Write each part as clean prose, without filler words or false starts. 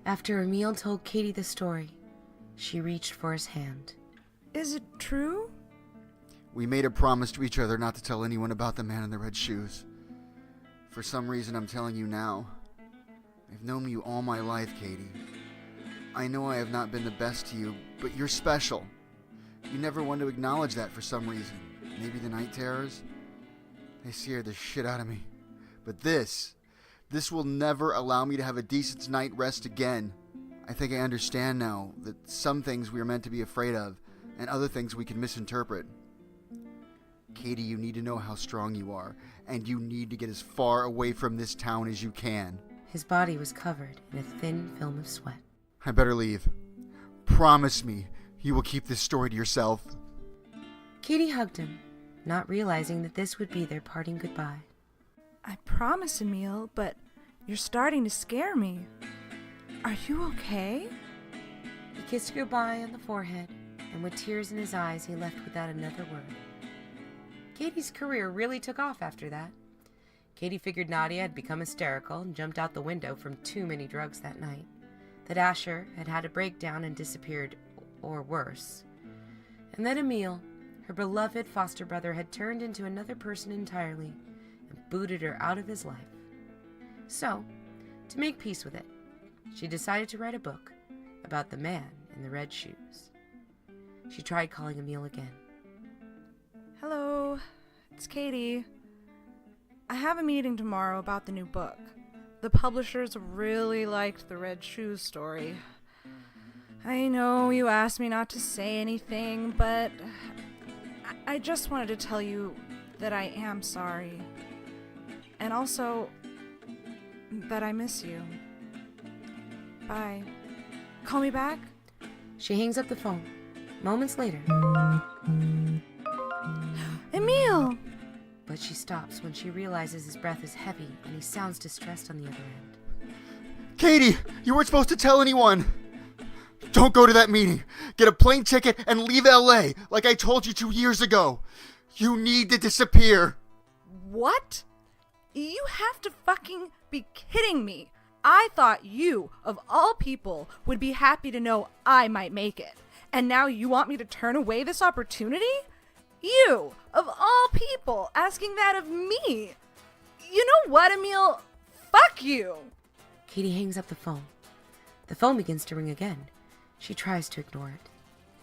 After Emil told Katie the story, she reached for his hand. Is it true? We made a promise to each other not to tell anyone about the man in the red shoes. For some reason, I'm telling you now. I've known you all my life, Katie. I know I have not been the best to you, but you're special. You never want to acknowledge that for some reason. Maybe the night terrors? They scared the shit out of me. But this will never allow me to have a decent night rest again. I think I understand now that some things we are meant to be afraid of, and other things we can misinterpret. Katie, you need to know how strong you are, and you need to get as far away from this town as you can. His body was covered in a thin film of sweat. I better leave. Promise me you will keep this story to yourself. Katie hugged him, not realizing that this would be their parting goodbye. I promise, Emil, but you're starting to scare me. Are you okay? He kissed her goodbye on the forehead, and with tears in his eyes, he left without another word. Katie's career really took off after that. Katie figured Nadia had become hysterical and jumped out the window from too many drugs that night, that Asher had had a breakdown and disappeared, or worse, and that Emil, her beloved foster brother, had turned into another person entirely and booted her out of his life. So, to make peace with it, she decided to write a book about the man in the red shoes. She tried calling Emil again. Hello, it's Katie. I have a meeting tomorrow about the new book. The publishers really liked the red shoes story. I know you asked me not to say anything, but I just wanted to tell you that I am sorry. And also that I miss you. Bye. Call me back? She hangs up the phone. Moments later, Emil! but she stops when she realizes his breath is heavy and he sounds distressed on the other end. Katie, you weren't supposed to tell anyone. Don't go to that meeting. Get a plane ticket and leave LA like I told you 2 years ago. You need to disappear. What? You have to fucking be kidding me. I thought you, of all people, would be happy to know I might make it. And now you want me to turn away this opportunity? You, of all people, asking that of me. You know what, Emil? Fuck you. Katie hangs up the phone. The phone begins to ring again. She tries to ignore it.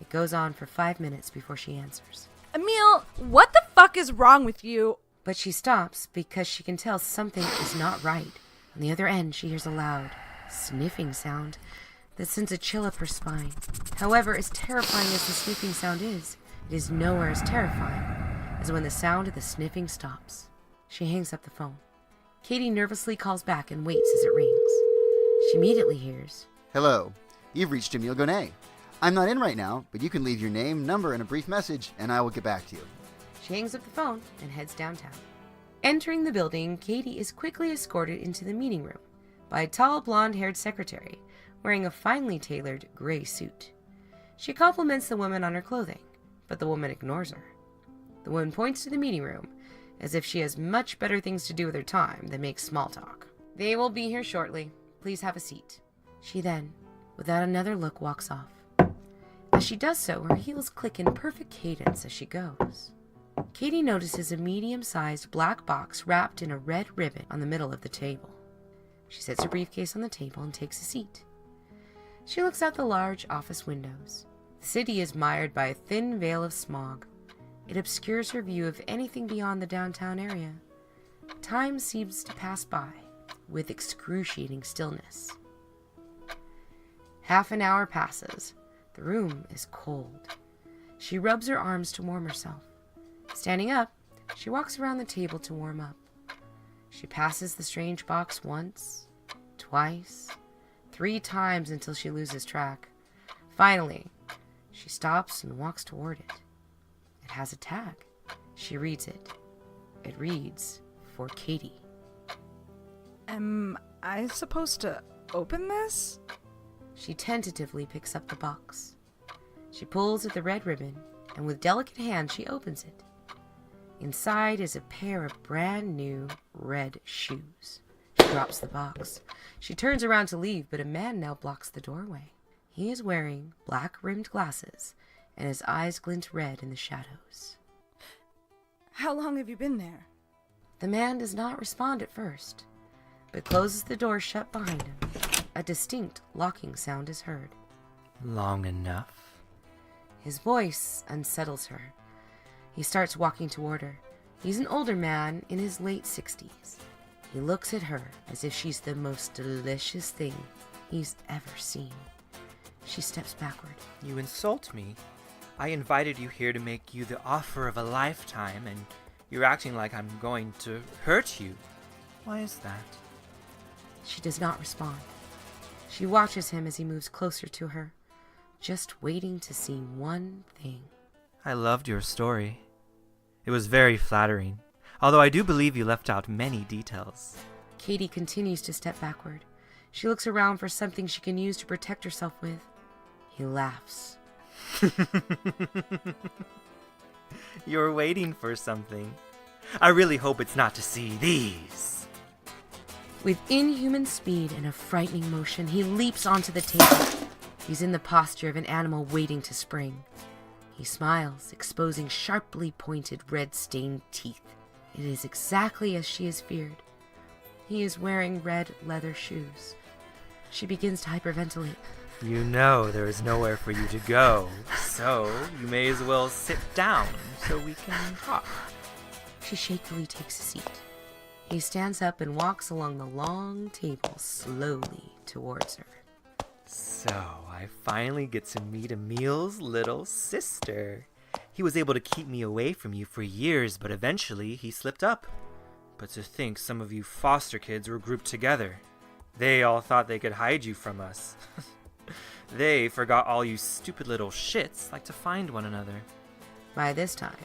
It goes on for 5 minutes before she answers. Emil, what the fuck is wrong with you? But she stops because she can tell something is not right. On the other end, she hears a loud, sniffing sound that sends a chill up her spine. However, as terrifying as the sniffing sound is, it is nowhere as terrifying as when the sound of the sniffing stops. She hangs up the phone. Katie nervously calls back and waits as it rings. She immediately hears, Hello, you've reached Emil Gonet. I'm not in right now, but you can leave your name, number, and a brief message, and I will get back to you. She hangs up the phone and heads downtown. Entering the building, Katie is quickly escorted into the meeting room by a tall, blonde-haired secretary wearing a finely tailored gray suit. She compliments the woman on her clothing, but the woman ignores her. The woman points to the meeting room as if she has much better things to do with her time than make small talk. They will be here shortly. Please have a seat. She then, without another look, walks off. As she does so, her heels click in perfect cadence as she goes. Katie notices a medium-sized black box wrapped in a red ribbon on the middle of the table. She sets her briefcase on the table and takes a seat. She looks out the large office windows. The city is mired by a thin veil of smog. It obscures her view of anything beyond the downtown area. Time seems to pass by with excruciating stillness. Half an hour passes. The room is cold. She rubs her arms to warm herself. Standing up, she walks around the table to warm up. She passes the strange box once, twice, 3 times until she loses track. Finally, she stops and walks toward it. It has a tag. She reads it. It reads, "For Katie." Am I supposed to open this? She tentatively picks up the box. She pulls at the red ribbon, and with delicate hands she opens it. Inside is a pair of brand new red shoes. drops the box. She turns around to leave, but a man now blocks the doorway. He is wearing black-rimmed glasses, and his eyes glint red in the shadows. How long have you been there? The man does not respond at first, but closes the door shut behind him. A distinct locking sound is heard. Long enough. His voice unsettles her. He starts walking toward her. He's an older man in his late 60s. He looks at her as if she's the most delicious thing he's ever seen. She steps backward. You insult me. I invited you here to make you the offer of a lifetime, and you're acting like I'm going to hurt you. Why is that? She does not respond. She watches him as he moves closer to her, just waiting to see one thing. I loved your story. It was very flattering, although I do believe you left out many details. Katie continues to step backward. She looks around for something she can use to protect herself with. He laughs. You're waiting for something. I really hope it's not to see these. With inhuman speed and a frightening motion, he leaps onto the table. He's in the posture of an animal waiting to spring. He smiles, exposing sharply pointed red-stained teeth. It is exactly as she has feared. He is wearing red leather shoes. She begins to hyperventilate. You know there is nowhere for you to go, so you may as well sit down so we can talk. She shakily takes a seat. He stands up and walks along the long table slowly towards her. So, I finally get to meet Emil's little sister. He was able to keep me away from you for years, but eventually he slipped up. But to think some of you foster kids were grouped together. They all thought they could hide you from us. They forgot all you stupid little shits like to find one another. By this time,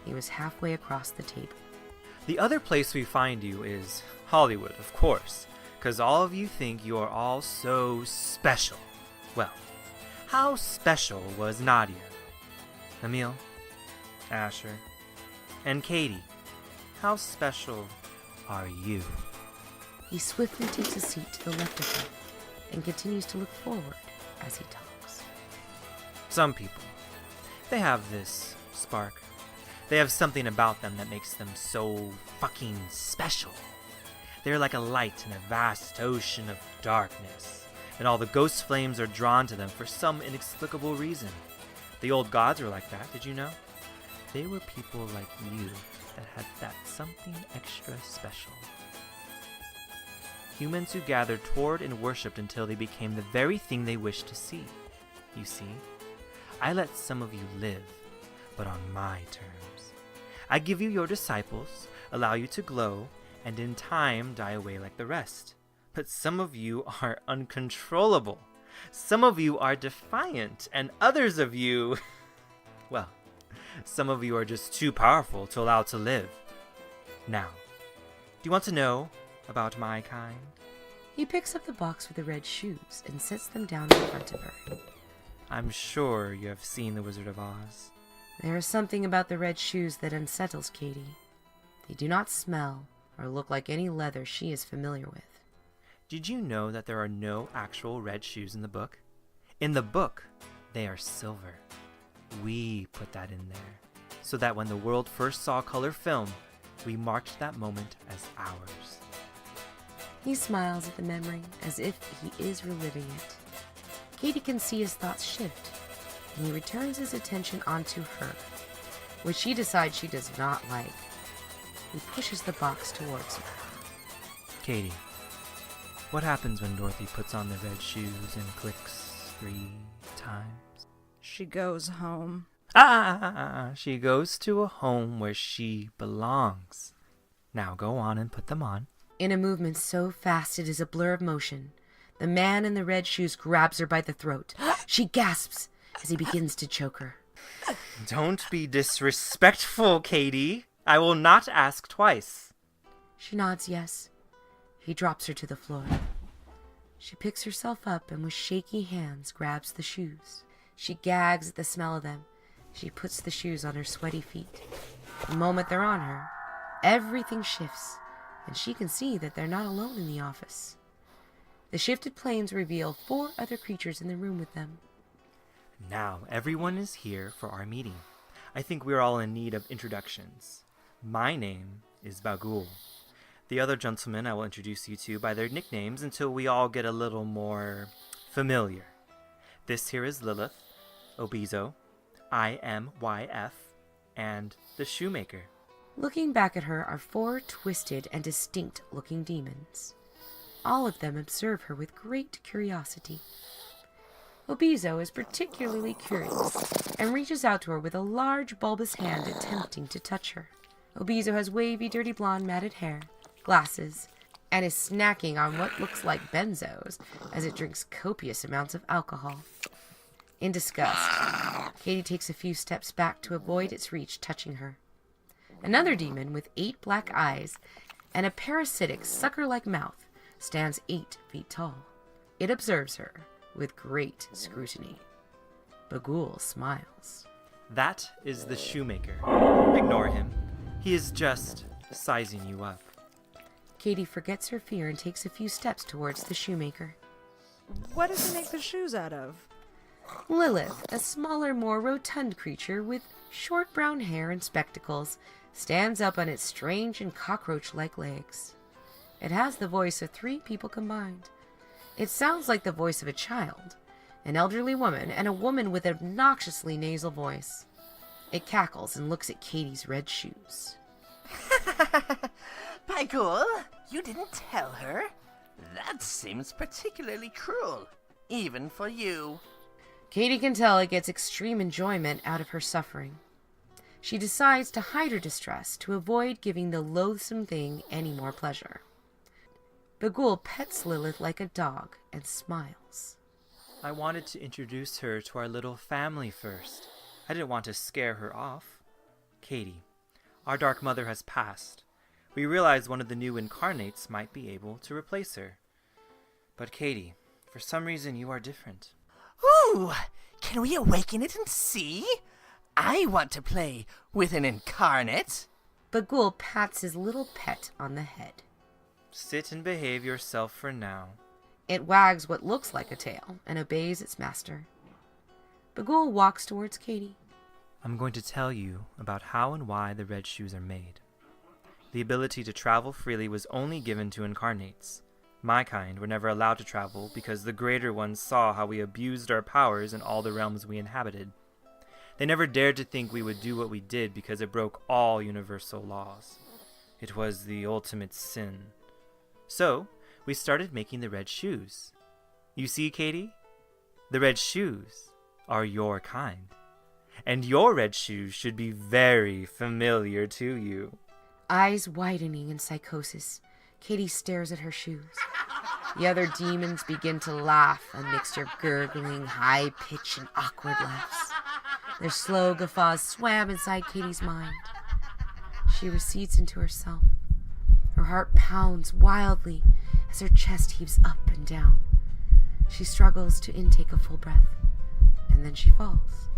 he was halfway across the table. The other place we find you is Hollywood, of course, because all of you think you are all so special. Well, how special was Nadia, Emil, Asher, and Katie? How special are you? He swiftly takes a seat to the left of her and continues to look forward as he talks. Some people, they have this spark. They have something about them that makes them so fucking special. They're like a light in a vast ocean of darkness, and all the ghost flames are drawn to them for some inexplicable reason. The old gods were like that, did you know? They were people like you that had that something extra special. Humans who gathered toward and worshipped until they became the very thing they wished to see. You see, I let some of you live, but on my terms. I give you your disciples, allow you to glow, and in time die away like the rest. But some of you are uncontrollable. Some of you are defiant, and others of you, well, some of you are just too powerful to allow to live. Now, do you want to know about my kind? He picks up the box with the red shoes and sets them down in front of her. I'm sure you have seen The Wizard of Oz. There is something about the red shoes that unsettles Katie. They do not smell or look like any leather she is familiar with. Did you know that there are no actual red shoes in the book? In the book, they are silver. We put that in there, so that when the world first saw color film, we marked that moment as ours. He smiles at the memory as if he is reliving it. Katie can see his thoughts shift, and he returns his attention onto her, which she decides she does not like. He pushes the box towards her. Katie, what happens when Dorothy puts on the red shoes and clicks 3 times? She goes home. She goes to a home where she belongs. Now go on and put them on. In a movement so fast it is a blur of motion, the man in the red shoes grabs her by the throat. She gasps as he begins to choke her. Don't be disrespectful, Katie. I will not ask twice. She nods yes. He drops her to the floor. She picks herself up and with shaky hands grabs the shoes. She gags at the smell of them. She puts the shoes on her sweaty feet. The moment they're on her, everything shifts and she can see that they're not alone in the office. The shifted planes reveal 4 other creatures in the room with them. Now, everyone is here for our meeting. I think we're all in need of introductions. My name is Bagul. The other gentlemen I will introduce you to by their nicknames until we all get a little more familiar. This here is Lilith, Obizo, IMYF, and the Shoemaker. Looking back at her are 4 twisted and distinct-looking demons. All of them observe her with great curiosity. Obizo is particularly curious and reaches out to her with a large bulbous hand attempting to touch her. Obizo has wavy, dirty blonde matted hair, glasses, and is snacking on what looks like benzos as it drinks copious amounts of alcohol. In disgust, Katie takes a few steps back to avoid its reach touching her. Another demon with 8 black eyes and a parasitic sucker-like mouth stands 8 feet tall. It observes her with great scrutiny. Bagul smiles. That is the Shoemaker. Ignore him. He is just sizing you up. Katie forgets her fear and takes a few steps towards the Shoemaker. What does he make the shoes out of? Lilith, a smaller, more rotund creature with short brown hair and spectacles, stands up on its strange and cockroach-like legs. It has the voice of 3 people combined. It sounds like the voice of a child, an elderly woman, and a woman with an obnoxiously nasal voice. It cackles and looks at Katie's red shoes. Bagul, you didn't tell her? That seems particularly cruel, even for you. Katie can tell it gets extreme enjoyment out of her suffering. She decides to hide her distress to avoid giving the loathsome thing any more pleasure. Bagul pets Lilith like a dog and smiles. I wanted to introduce her to our little family first. I didn't want to scare her off. Katie, our Dark Mother has passed. We realized one of the new incarnates might be able to replace her. But Katie, for some reason you are different. Ooh, can we awaken it and see? I want to play with an incarnate. Bagul pats his little pet on the head. Sit and behave yourself for now. It wags what looks like a tail and obeys its master. Bagul walks towards Katie. I'm going to tell you about how and why the red shoes are made. The ability to travel freely was only given to incarnates. My kind were never allowed to travel because the greater ones saw how we abused our powers in all the realms we inhabited. They never dared to think we would do what we did because it broke all universal laws. It was the ultimate sin. So, we started making the red shoes. You see, Katie? The red shoes are your kind. And your red shoes should be very familiar to you. Eyes widening in psychosis, Katie stares at her shoes. The other demons begin to laugh, a mixture of gurgling, high-pitched, and awkward laughs. Their slow guffaws swam inside Katie's mind. She recedes into herself. Her heart pounds wildly as her chest heaves up and down. She struggles to intake a full breath, and then she falls.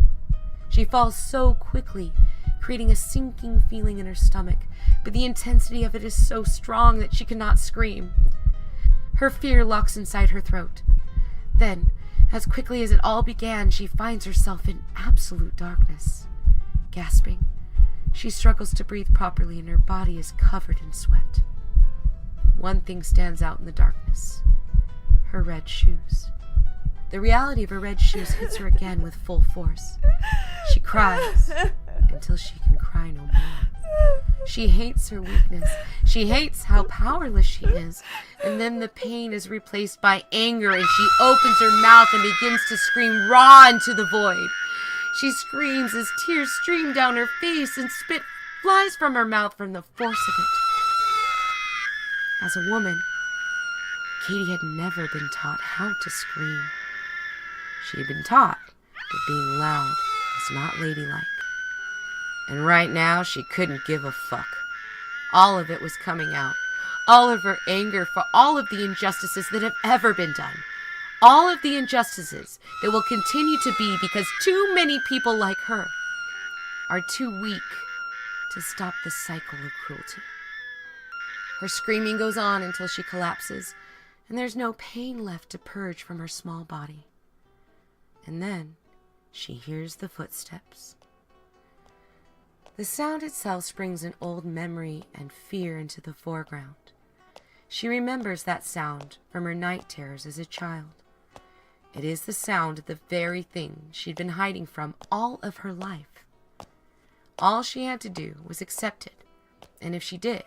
She falls so quickly, creating a sinking feeling in her stomach, but the intensity of it is so strong that she cannot scream. Her fear locks inside her throat. Then, as quickly as it all began, she finds herself in absolute darkness. Gasping, she struggles to breathe properly and her body is covered in sweat. One thing stands out in the darkness: her red shoes. The reality of her red shoes hits her again with full force. She cries until she can cry no more. She hates her weakness. She hates how powerless she is. And then the pain is replaced by anger and she opens her mouth and begins to scream raw into the void. She screams as tears stream down her face and spit flies from her mouth from the force of it. As a woman, Katie had never been taught how to scream. She had been taught that being loud was not ladylike. And right now, she couldn't give a fuck. All of it was coming out. All of her anger for all of the injustices that have ever been done. All of the injustices that will continue to be because too many people like her are too weak to stop the cycle of cruelty. Her screaming goes on until she collapses, and there's no pain left to purge from her small body. And then she hears the footsteps. The sound itself springs an old memory and fear into the foreground. She remembers that sound from her night terrors as a child. It is the sound of the very thing she'd been hiding from all of her life. All she had to do was accept it, and if she did,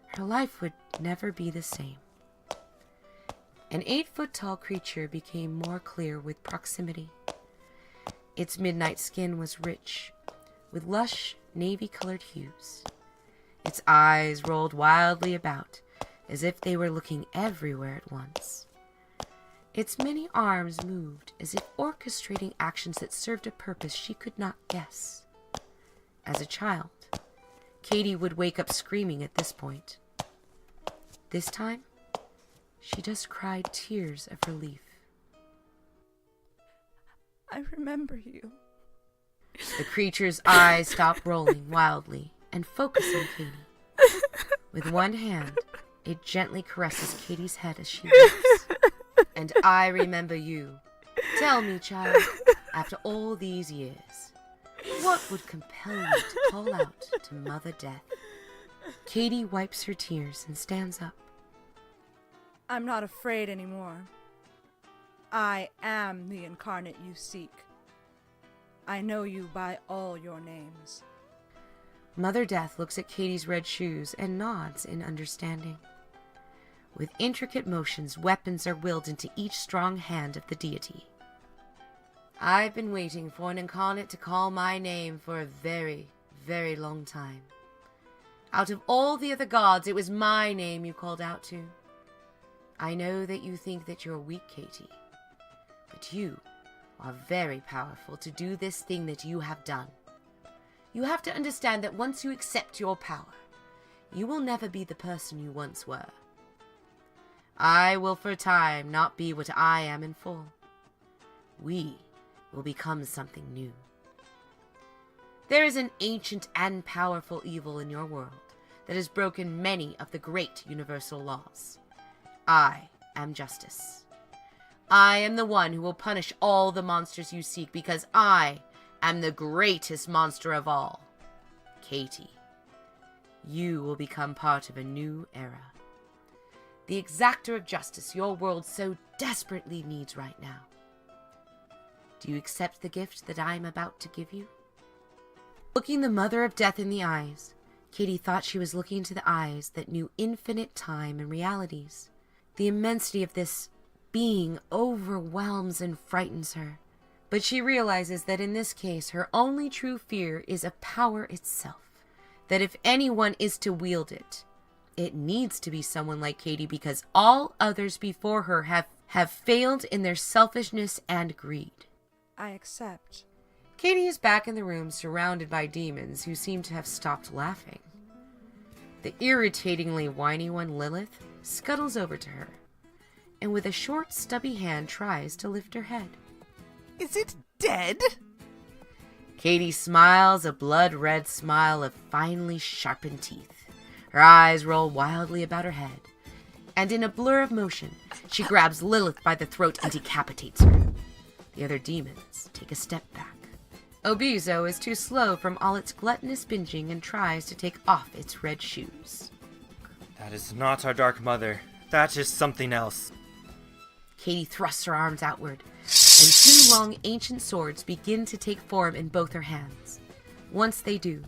her life would never be the same. An 8-foot-tall creature became more clear with proximity. Its midnight skin was rich, with lush, navy-colored hues. Its eyes rolled wildly about, as if they were looking everywhere at once. Its many arms moved, as if orchestrating actions that served a purpose she could not guess. As a child, Katie would wake up screaming at this point. This time, she just cried tears of relief. I remember you. The creature's eyes stop rolling wildly and focus on Katie. With one hand, it gently caresses Katie's head as she weeps. And I remember you. Tell me, child, after all these years, what would compel you to call out to Mother Death? Katie wipes her tears and stands up. I'm not afraid anymore. I am the incarnate you seek. I know you by all your names. Mother Death looks at Katie's red shoes and nods in understanding. With intricate motions, weapons are willed into each strong hand of the deity. I've been waiting for an incarnate to call my name for a very, very long time. Out of all the other gods, it was my name you called out to. I know that you think that you're weak, Katie, but you are very powerful to do this thing that you have done. You have to understand that once you accept your power, you will never be the person you once were. I will for a time not be what I am in full. We will become something new. There is an ancient and powerful evil in your world that has broken many of the great universal laws. I am justice. I am the one who will punish all the monsters you seek because I am the greatest monster of all. Katie, you will become part of a new era. The exactor of justice your world so desperately needs right now. Do you accept the gift that I am about to give you? Looking the Mother of Death in the eyes, Katie thought she was looking into the eyes that knew infinite time and realities. The immensity of this being overwhelms and frightens her. But she realizes that in this case, her only true fear is of power itself. That if anyone is to wield it, it needs to be someone like Katie because all others before her have failed in their selfishness and greed. I accept. Katie is back in the room surrounded by demons who seem to have stopped laughing. The irritatingly whiny one, Lilith, scuttles over to her, and with a short, stubby hand tries to lift her head. Is it dead? Katie smiles a blood-red smile of finely sharpened teeth. Her eyes roll wildly about her head, and in a blur of motion, she grabs Lilith by the throat and decapitates her. The other demons take a step back. Obizo is too slow from all its gluttonous binging and tries to take off its red shoes. That is not our Dark Mother. That is something else. Katie thrusts her arms outward, and two long ancient swords begin to take form in both her hands. Once they do,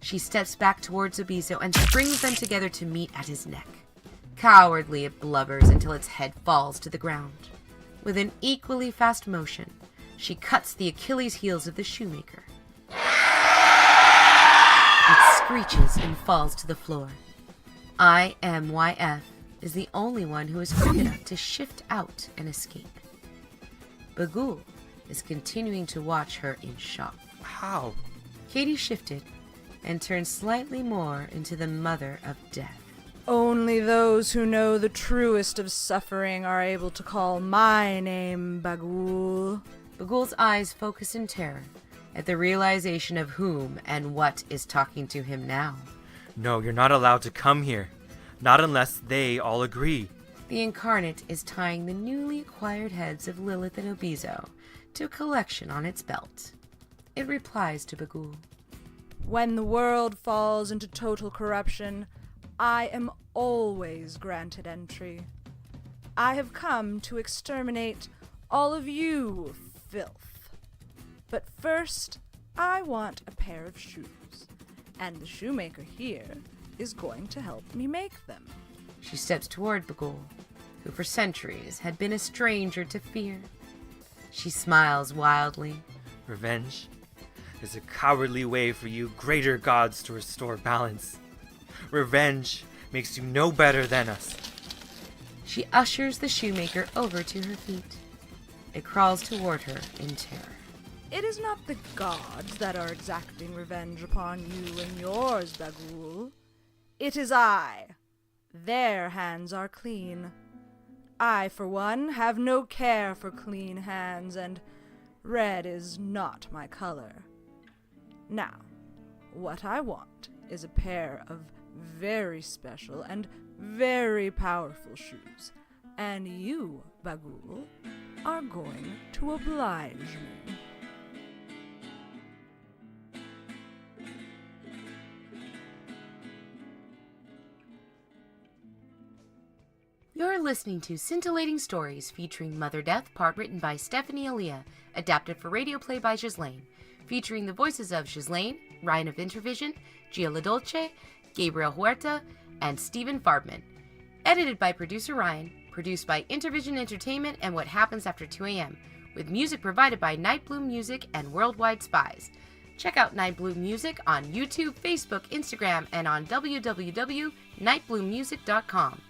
she steps back towards Obizo and springs them together to meet at his neck. Cowardly, it blubbers until its head falls to the ground. With an equally fast motion, she cuts the Achilles heels of the shoemaker. It screeches and falls to the floor. IMYF is the only one who is quick enough to shift out and escape. Bagul is continuing to watch her in shock. How? Katie shifted and turned slightly more into the Mother of Death. Only those who know the truest of suffering are able to call my name, Bagul. Bagul's eyes focus in terror at the realization of whom and what is talking to him now. No, you're not allowed to come here. Not unless they all agree. The Incarnate is tying the newly acquired heads of Lilith and Obizo to a collection on its belt. It replies to Bagul. When the world falls into total corruption, I am always granted entry. I have come to exterminate all of you, filth. But first, I want a pair of shoes, and the shoemaker here is going to help me make them. She steps toward Bagul, who for centuries had been a stranger to fear. She smiles wildly. Revenge is a cowardly way for you greater gods to restore balance. Revenge makes you no better than us. She ushers the shoemaker over to her feet. It crawls toward her in terror. It is not the gods that are exacting revenge upon you and yours, Bagul. It is I. Their hands are clean. I, for one, have no care for clean hands, and red is not my color. Now, what I want is a pair of very special and very powerful shoes, and you, Bagul, are going to oblige me. You're listening to Scintillating Stories featuring Mother Death, part written by Stephanie Alia, adapted for Radioplay by Ghislaine, featuring the voices of Ghislaine, Ryan of Intervision, Gia Dolce, Gabriel Huerta, and Stephen Farbman. Edited by Producer Ryan, produced by Intervision Entertainment and What Happens After 2 a.m., with music provided by Nightbloom Music and World Wide Spies. Check out Nightbloom Music on YouTube, Facebook, Instagram, and on www.nightbloommusic.com.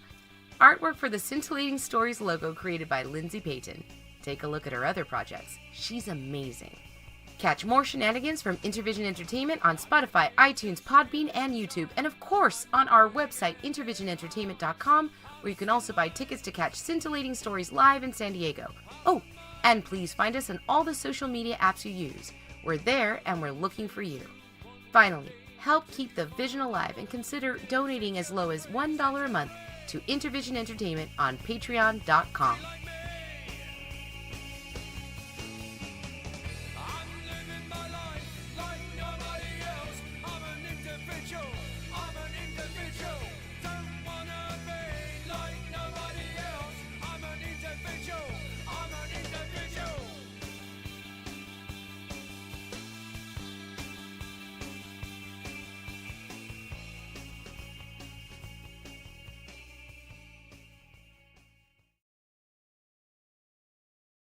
Artwork for the Scintillating Stories logo created by Lindsay Payton. Take a look at her other projects. She's amazing. Catch more shenanigans from Intervision Entertainment on Spotify, iTunes, Podbean, and YouTube, and of course on our website intervisionentertainment.com, where you can also buy tickets to catch Scintillating Stories live in San Diego. Oh, and please find us on all the social media apps you use. We're there and we're looking for you. Finally, help keep the vision alive and consider donating as low as $1 a month to Intervision Entertainment on patreon.com.